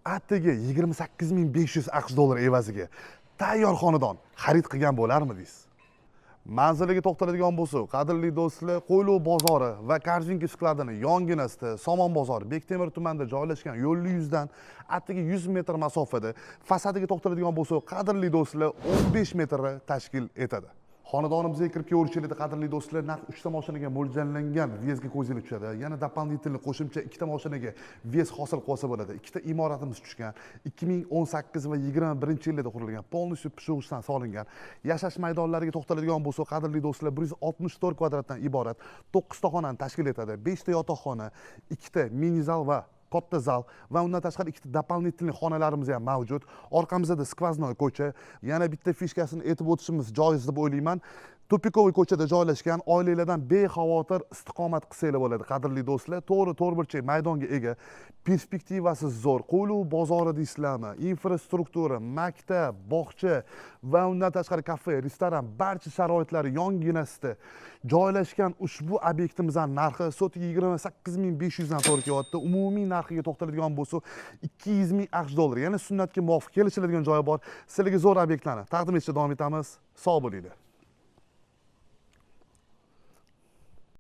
atigi 28.500 AQSh dollar evaziga tayyor xonadon xarid qilgan bo'larmidingiz? Manziliga to'xtaladigan bo'lsak, qadrli do'stlar, Qo'yliq bozori va Korzinka skladini yonginasida Somon bozori, Bektemir tumanida joylashgan yo'lli yuzdan atigi 100 metr masofada fasadiga to'xtaladigan bo'lsak, qadrli do'stlar, 15 metrni tashkil etadi. Xonadonimizga kirib ko'rishingizda qadrli do'stlar, narx 3 ta mashinaga mo'ljallangan vezga ko'zingiz tushadi. Yana doполнительный qo'shimcha 2 ta mashinaga vez hosil qilsa bo'ladi. 2 ta imoratimiz tushgan. 2018 va 21-yilda qurilgan, полностью pishuvchidan solingan. Yashash maydonlariga to'xtaladigan bo'lsak, qadrli do'stlar, 164 kvadratdan iborat 9 ta xonani tashkil etadi. 5 ta yotoqxona, 2 ta mini zal va katta zal va undan tashqari 2 ta дополнительный xonalarimiz ham mavjud. Orqamizda skvoznoy ko'cha. Yana bitta fishkasini aytib o'tishimiz joiz deb o'ylayman. Tupikovoy ko'chada joylashgan, oilalardan bexavotir istiqomat qilsanglar bo'ladi, qadrli do'stlar. To'g'ri to'rtburchak maydonga ega, perspektivasi zo'r. Qo'yliq bozori deysizlarmi? Infrastruktura, maktab, bog'cha va undan tashqari kafe, restoran, barcha sharoitlari yonginasida joylashgan ushbu obyektimizning narxi soti 28.500 dan to'g'ri kelyapti. Umumiy narxiga to'xtaladigan bo'lsak, 200.000 AQSh dollar. Yana sunnatga muvofiq kelishiladigan joyi bor. Sizlarga zo'r obyektlarni taqdim etishda davom etamiz. Sog' bo'linglar.